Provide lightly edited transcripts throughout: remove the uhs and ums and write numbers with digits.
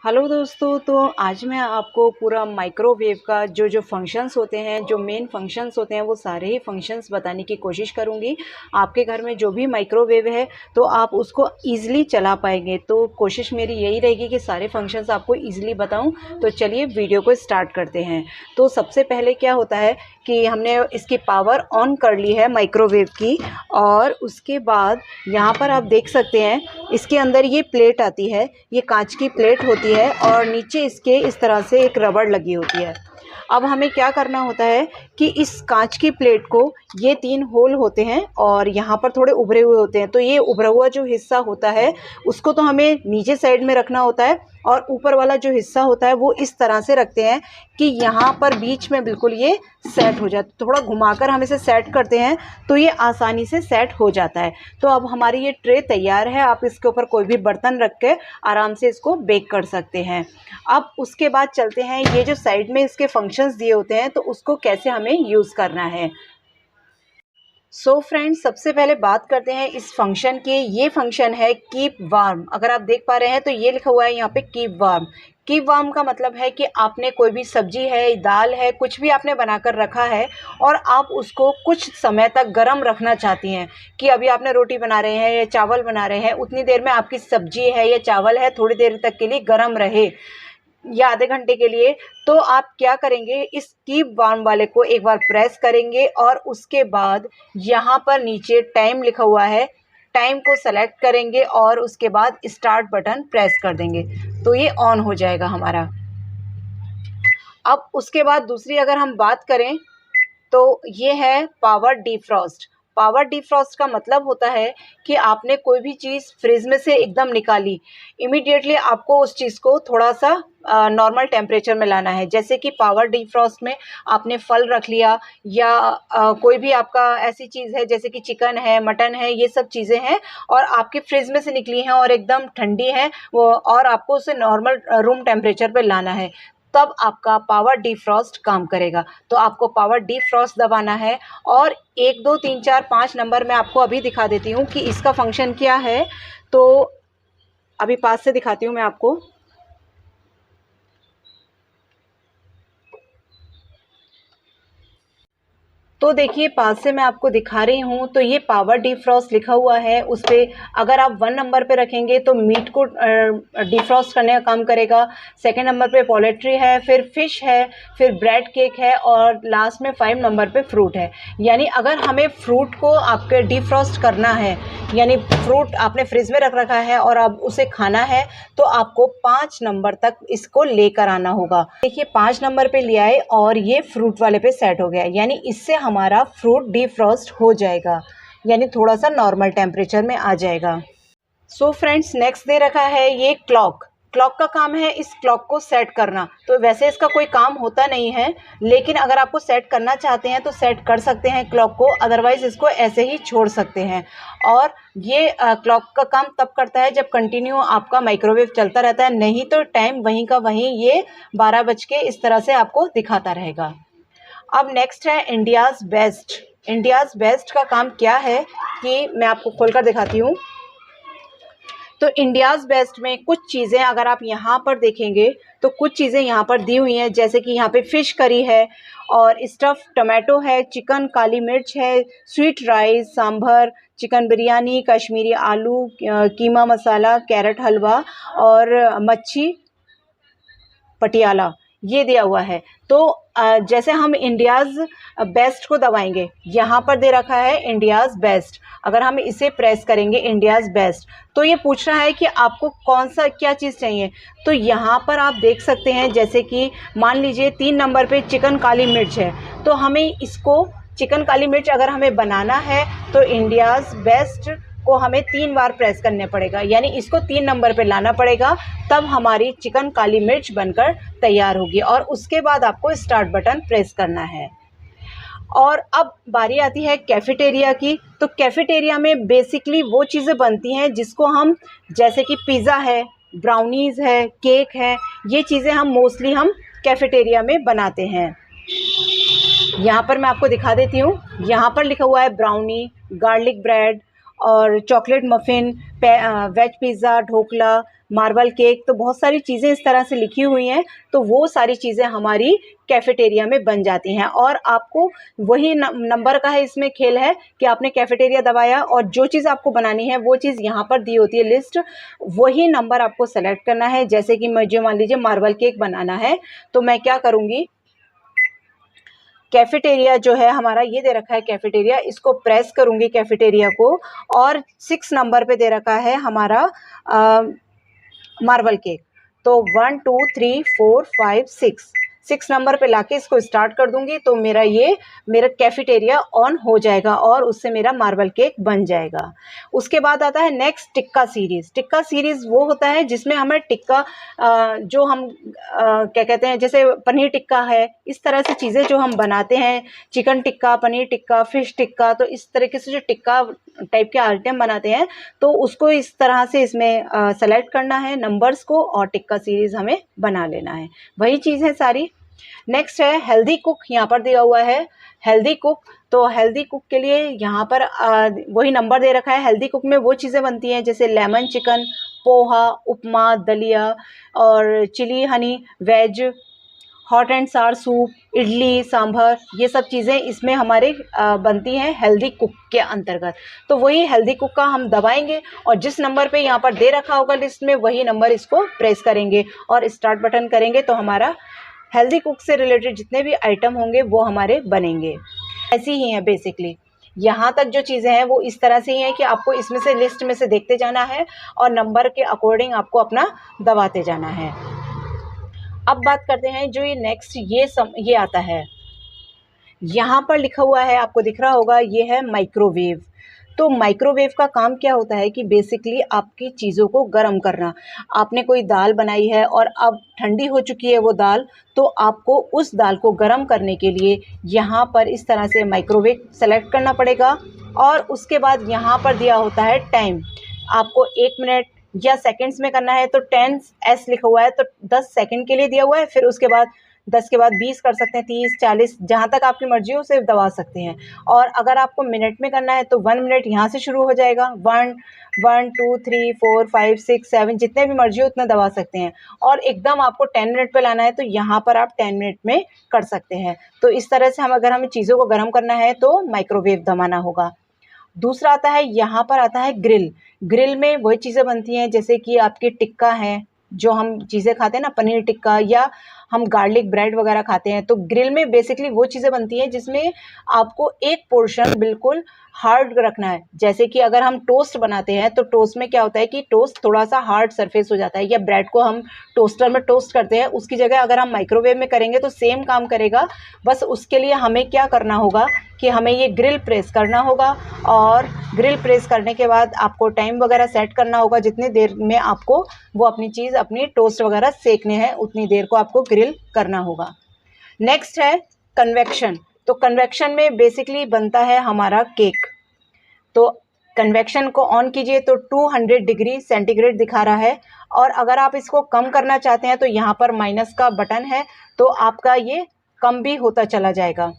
Hello दोस्तों, तो आज मैं आपको पूरा माइक्रोवेव का जो फंक्शंस होते हैं, जो मेन फंक्शंस होते हैं, वो सारे ही फंक्शंस बताने की कोशिश करूँगी। आपके घर में जो भी माइक्रोवेव है तो आप उसको ईज़िली चला पाएँगे। तो कोशिश मेरी यही रहेगी कि सारे फंक्शंस आपको ईज़िली बताऊँ। तो चलिए वीडियो को स्टार्ट करते हैं। तो सबसे पहले क्या होता है कि हमने इसकी पावर ऑन कर ली है माइक्रोवेव की, और उसके बाद यहाँ पर आप देख सकते हैं इसके अंदर ये प्लेट आती है, ये कांच की प्लेट होती है और नीचे इसके इस तरह से एक रबड़ लगी होती है। अब हमें क्या करना होता है कि इस कांच की प्लेट को, ये 3 होल होते हैं और यहाँ पर थोड़े उभरे हुए होते हैं, तो ये उभरा हुआ जो हिस्सा होता है उसको तो हमें नीचे साइड में रखना होता है, और ऊपर वाला जो हिस्सा होता है वो इस तरह से रखते हैं कि यहाँ पर बीच में बिल्कुल ये सेट हो जाए। थोड़ा घुमाकर हम इसे सेट करते हैं तो ये आसानी से सेट हो जाता है। तो अब हमारी ये ट्रे तैयार है। आप इसके ऊपर कोई भी बर्तन रख के आराम से इसको बेक कर सकते हैं। अब उसके बाद चलते हैं, ये जो साइड में इसके फंक्शंस दिए होते हैं तो उसको कैसे हमें यूज़ करना है। सो फ्रेंड्स, सबसे पहले बात करते हैं इस फंक्शन की। ये फंक्शन है कीप वार्म। अगर आप देख पा रहे हैं तो ये लिखा हुआ है यहाँ पे कीप वार्म। कीप वार्म का मतलब है कि आपने कोई भी सब्जी है, दाल है, कुछ भी आपने बनाकर रखा है और आप उसको कुछ समय तक गर्म रखना चाहती हैं, कि अभी आपने रोटी बना रहे हैं या चावल बना रहे हैं, उतनी देर में आपकी सब्जी है या चावल है थोड़ी देर तक के लिए गर्म रहे, या आधे घंटे के लिए। तो आप क्या करेंगे, इस कीप वार्म वाले को एक बार प्रेस करेंगे और उसके बाद यहाँ पर नीचे टाइम लिखा हुआ है, टाइम को सेलेक्ट करेंगे और उसके बाद स्टार्ट बटन प्रेस कर देंगे तो ये ऑन हो जाएगा हमारा। अब उसके बाद दूसरी अगर हम बात करें तो ये है पावर डिफ्रॉस्ट। पावर डिफ्रॉस्ट का मतलब होता है कि आपने कोई भी चीज़ फ्रिज में से एकदम निकाली, इमीडिएटली आपको उस चीज़ को थोड़ा सा नॉर्मल टेम्परेचर में लाना है। जैसे कि पावर डिफ्रॉस्ट में आपने फल रख लिया, या कोई भी आपका ऐसी चीज़ है जैसे कि चिकन है, मटन है, ये सब चीज़ें हैं और आपके फ्रिज में से निकली हैं और एकदम ठंडी हैं वो, और आपको उसे नॉर्मल रूम टेम्परेचर पे लाना है, तब आपका पावर डिफ्रॉस्ट काम करेगा। तो आपको पावर डिफ्रॉस्ट दबाना है, और 1 2 3 4 5 नंबर मैं आपको अभी दिखा देती हूँ कि इसका फंक्शन क्या है। तो अभी पास से दिखाती हूँ मैं आपको। तो देखिए, पास से मैं आपको दिखा रही हूँ, तो ये पावर डिफ्रॉस्ट लिखा हुआ है। उस पर अगर आप 1 नंबर पे रखेंगे तो मीट को डिफ्रॉस्ट करने का काम करेगा। सेकंड नंबर पे पोल्ट्री है, फिर फिश है, फिर ब्रेड केक है, और लास्ट में 5 नंबर पे फ्रूट है। यानी अगर हमें फ्रूट को आपके डिफ्रॉस्ट करना है, यानी फ्रूट आपने फ्रिज में रख रखा है और अब उसे खाना है, तो आपको 5 नंबर तक इसको लेकर आना होगा। देखिए, 5 नंबर पे ले आए और ये फ्रूट वाले पे सेट हो गया, यानी इससे हमारा फ्रूट डिफ्रॉस्ट हो जाएगा, यानी थोड़ा सा नॉर्मल टेम्परेचर में आ जाएगा। सो फ्रेंड्स, नेक्स्ट दे रखा है ये क्लॉक। क्लॉक का काम है इस क्लॉक को सेट करना। तो वैसे इसका कोई काम होता नहीं है, लेकिन अगर आपको सेट करना चाहते हैं तो सेट कर सकते हैं क्लॉक को, अदरवाइज इसको ऐसे ही छोड़ सकते हैं। और ये क्लॉक का काम तब करता है जब कंटिन्यू आपका माइक्रोवेव चलता रहता है, नहीं तो टाइम वहीं का वहीं ये 12 बज के इस तरह से आपको दिखाता रहेगा। अब नेक्स्ट है इंडियाज़ बेस्ट। इंडियाज़ बेस्ट का काम क्या है कि मैं आपको खोलकर दिखाती हूँ। तो इंडियाज़ बेस्ट में कुछ चीज़ें अगर आप यहाँ पर देखेंगे तो कुछ चीज़ें यहाँ पर दी हुई हैं, जैसे कि यहाँ पे फ़िश करी है, और स्टफ़ टोमेटो है, चिकन काली मिर्च है, sweet rice, sambar, chicken biryani, Kashmiri आलू, कीमा मसाला, कैरट हलवा और मच्छी पटियाला, ये दिया हुआ है। तो जैसे हम इंडियाज़ बेस्ट को दबाएंगे, यहाँ पर दे रखा है इंडियाज़ बेस्ट। अगर हम इसे प्रेस करेंगे इंडियाज़ बेस्ट, तो ये पूछ रहा है कि आपको कौन सा क्या चीज़ चाहिए। तो यहाँ पर आप देख सकते हैं, जैसे कि मान लीजिए 3 नंबर पे चिकन काली मिर्च है, तो हमें इसको चिकन काली मिर्च अगर हमें बनाना है तो इंडियाज़ बेस्ट को हमें 3 बार प्रेस करने पड़ेगा, यानी इसको 3 नंबर पे लाना पड़ेगा, तब हमारी चिकन काली मिर्च बनकर तैयार होगी, और उसके बाद आपको स्टार्ट बटन प्रेस करना है। और अब बारी आती है कैफ़ेटेरिया की। तो कैफ़ेटेरिया में बेसिकली वो चीज़ें बनती हैं जिसको हम, जैसे कि पिज़्ज़ा है, ब्राउनीज़ है, केक है, ये चीज़ें हम मोस्टली कैफ़ेटेरिया में बनाते हैं। यहाँ पर मैं आपको दिखा देती हूँ। यहाँ पर लिखा हुआ है ब्राउनी, गार्लिक ब्रेड और chocolate muffin, veg pizza, dhokla, marble cake, तो बहुत सारी चीज़ें इस तरह से लिखी हुई हैं। तो वो सारी चीज़ें हमारी कैफ़ेटेरिया में बन जाती हैं और आपको वही नंबर का है इसमें खेल है कि आपने कैफ़ेटेरिया दबाया और जो चीज़ आपको बनानी है वो चीज़ यहाँ पर दी होती है लिस्ट, वही नंबर आपको सेलेक्ट करना है। जैसे कि मुझे मान लीजिए मार्बल केक बनाना है, तो मैं क्या करूँगी, कैफेटेरिया जो है हमारा ये दे रखा है कैफेटेरिया, इसको प्रेस करूँगी कैफेटेरिया को, और 6 नंबर पे दे रखा है हमारा मार्बल केक। तो 1 2 3 4 5 6 नंबर पे लाके इसको स्टार्ट कर दूंगी, तो मेरा कैफेटेरिया ऑन हो जाएगा और उससे मेरा मार्बल केक बन जाएगा। उसके बाद आता है next tikka series. Tikka series वो होता है जिसमें हमें टिक्का जो हम क्या कहते हैं, जैसे पनीर टिक्का है, इस तरह से चीज़ें जो हम बनाते हैं, चिकन टिक्का, पनीर टिक्का, फिश टिक्का, तो इस तरीके से जो टिक्का टाइप के आइटम बनाते हैं, तो उसको इस तरह से इसमें सेलेक्ट करना है नंबर्स को और टिक्का सीरीज़ हमें बना लेना है। वही चीज़ है सारी। नेक्स्ट है हेल्दी कुक, यहाँ पर दिया हुआ है हेल्दी कुक। तो हेल्दी कुक के लिए यहाँ पर वही नंबर दे रखा है। हेल्दी कुक में वो चीज़ें बनती हैं जैसे लेमन चिकन, पोहा, उपमा, दलिया और chilli honey veg, hot and sour soup, idli sambar, ये सब चीज़ें इसमें हमारे बनती हैं हेल्दी कुक के अंतर्गत। तो वही हेल्दी कुक का हम दबाएंगे और जिस नंबर पे यहाँ पर दे रखा होगा लिस्ट में, वही नंबर इसको प्रेस करेंगे और स्टार्ट बटन करेंगे, तो हमारा हेल्दी कुक से रिलेटेड जितने भी आइटम होंगे वो हमारे बनेंगे। ऐसी ही हैं बेसिकली। यहाँ तक जो चीज़ें हैं वो इस तरह से ही हैं कि आपको इसमें से लिस्ट में से देखते जाना है और नंबर के अकॉर्डिंग आपको अपना दबाते जाना है। अब बात करते हैं जो ये नेक्स्ट ये आता है, यहाँ पर लिखा हुआ है, आपको दिख रहा होगा, ये है माइक्रोवेव। तो माइक्रोवेव का काम क्या होता है कि बेसिकली आपकी चीज़ों को गर्म करना। आपने कोई दाल बनाई है और अब ठंडी हो चुकी है वो दाल, तो आपको उस दाल को गर्म करने के लिए यहाँ पर इस तरह से माइक्रोवेव सेलेक्ट करना पड़ेगा और उसके बाद यहाँ पर दिया होता है टाइम। आपको 1 मिनट या सेकंड्स में करना है, तो 10s लिखा हुआ है, तो 10 सेकंड के लिए दिया हुआ है। फिर उसके बाद 10 के बाद 20 कर सकते हैं, 30, 40, जहाँ तक आपकी मर्जी हो उसे दबा सकते हैं। और अगर आपको मिनट में करना है तो 1 मिनट यहाँ से शुरू हो जाएगा। 1 1 2 3 4 5 6 7 जितने भी मर्जी हो उतना दबा सकते हैं। और एकदम आपको 10 मिनट पे लाना है तो यहाँ पर आप 10 मिनट में कर सकते हैं। तो इस तरह से अगर हमें चीज़ों को गर्म करना है तो माइक्रोवेव दबाना होगा। दूसरा आता है, यहाँ पर आता है ग्रिल। ग्रिल में वही चीज़ें बनती हैं जैसे कि आपके टिक्का है, जो हम चीज़ें खाते हैं ना, पनीर टिक्का, या हम गार्लिक ब्रेड वगैरह खाते हैं। तो ग्रिल में बेसिकली वो चीज़ें बनती हैं जिसमें आपको एक पोर्शन बिल्कुल हार्ड रखना है। जैसे कि अगर हम टोस्ट बनाते हैं तो टोस्ट में क्या होता है कि टोस्ट थोड़ा सा हार्ड सरफेस हो जाता है, या ब्रेड को हम टोस्टर में टोस्ट करते हैं, उसकी जगह अगर हम माइक्रोवेव में करेंगे तो सेम काम करेगा। बस उसके लिए हमें क्या करना होगा कि हमें ये ग्रिल प्रेस करना होगा और ग्रिल प्रेस करने के बाद आपको टाइम वगैरह सेट करना होगा, जितनी देर में आपको वो अपनी चीज़ अपनी टोस्ट वगैरह सेकने हैं उतनी देर को आपको ग्रिल करना होगा। नेक्स्ट है कन्वेक्शन। तो कन्वेक्शन में बेसिकली बनता है हमारा केक। तो कन्वेक्शन को ऑन कीजिए तो 200 डिग्री सेंटीग्रेड दिखा रहा है, और अगर आप इसको कम करना चाहते हैं तो यहाँ पर माइनस का बटन है, तो आपका ये कम भी होता चला जाएगा।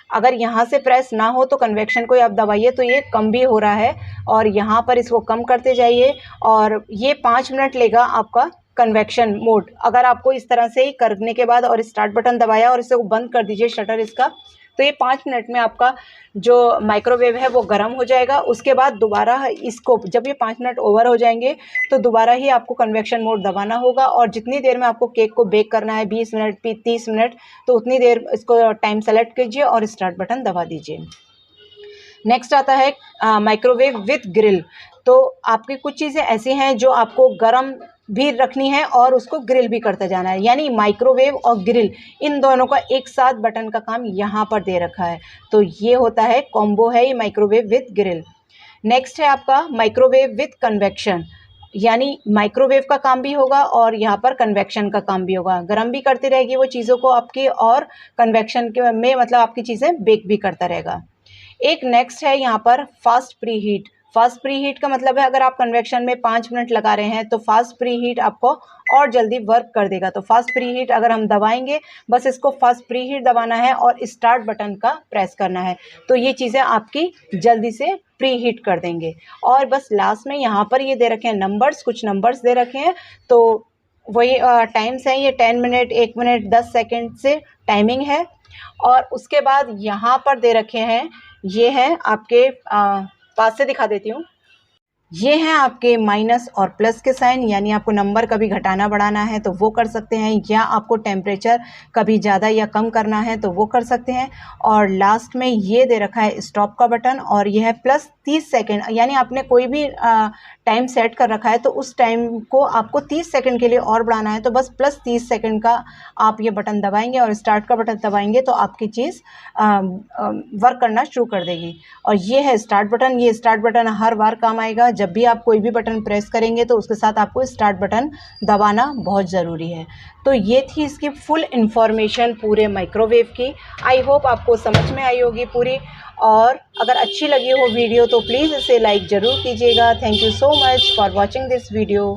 अगर यहाँ से प्रेस ना हो तो कन्वेक्शन को आप दबाइए तो ये कम भी हो रहा है, और यहाँ पर इसको कम करते जाइए और ये 5 मिनट लेगा आपका कन्वेक्शन मोड। अगर आपको इस तरह से ही करने के बाद और स्टार्ट बटन दबाया और इसे बंद कर दीजिए शटर इसका, तो ये 5 मिनट में आपका जो माइक्रोवेव है वो गर्म हो जाएगा। उसके बाद दोबारा इसको जब ये 5 मिनट ओवर हो जाएंगे तो दोबारा ही आपको कन्वेक्शन मोड दबाना होगा, और जितनी देर में आपको केक को बेक करना है 20 मिनट 30 मिनट, तो उतनी देर इसको टाइम सेलेक्ट कीजिए और स्टार्ट बटन दबा दीजिए। नेक्स्ट आता है माइक्रोवेव विथ ग्रिल। तो आपकी कुछ चीज़ें ऐसी हैं जो आपको गर्म भी रखनी है और उसको ग्रिल भी करते जाना है, यानी माइक्रोवेव और ग्रिल इन दोनों का एक साथ बटन का काम यहाँ पर दे रखा है। तो ये होता है कॉम्बो है ये माइक्रोवेव विथ ग्रिल। नेक्स्ट है आपका माइक्रोवेव विथ कन्वेक्शन, यानी माइक्रोवेव का काम भी होगा और यहाँ पर कन्वेक्शन का काम भी होगा। गर्म भी करती रहेगी वो चीज़ों को आपकी, और कन्वेक्शन के में मतलब आपकी चीज़ें बेक भी करता रहेगा। एक नेक्स्ट है यहाँ पर fast pre heat. Fast pre heat का मतलब है अगर आप कन्वेक्शन में 5 मिनट लगा रहे हैं तो फास्ट प्री हीट आपको और जल्दी वर्क कर देगा। तो फास्ट प्री हीट अगर हम दबाएंगे, बस इसको फास्ट प्री हीट दबाना है और स्टार्ट बटन का प्रेस करना है, तो ये चीज़ें आपकी जल्दी से प्री हीट कर देंगे। और बस लास्ट में यहाँ पर ये दे रखे हैं नंबर्स, कुछ नंबर्स दे रखे हैं, तो वही टाइम्स हैं ये 10 मिनट, 1 मिनट, 10 सेकंड से टाइमिंग है। और उसके बाद यहाँ पर दे रखे हैं, ये हैं आपके पास से दिखा देती हूँ, ये हैं आपके माइनस और प्लस के साइन, यानी आपको नंबर कभी घटाना बढ़ाना है तो वो कर सकते हैं, या आपको टेम्परेचर कभी ज़्यादा या कम करना है तो वो कर सकते हैं। और लास्ट में ये दे रखा है स्टॉप का बटन, और ये है प्लस 30 सेकेंड, यानी आपने कोई भी टाइम सेट कर रखा है तो उस टाइम को आपको 30 सेकंड के लिए और बढ़ाना है, तो बस प्लस 30 सेकंड का आप ये बटन दबाएंगे और स्टार्ट का बटन दबाएंगे तो आपकी चीज़ वर्क करना शुरू कर देगी। और ये है स्टार्ट बटन, ये स्टार्ट बटन हर बार काम आएगा, जब भी आप कोई भी बटन प्रेस करेंगे तो उसके साथ आपको स्टार्ट बटन दबाना बहुत ज़रूरी है। तो ये थी इसकी फुल इन्फॉर्मेशन पूरे माइक्रोवेव की। आई होप आपको समझ में आई होगी पूरी, और अगर अच्छी लगी हो वीडियो तो प्लीज़ इसे लाइक ज़रूर कीजिएगा। Thank you so much for watching this video.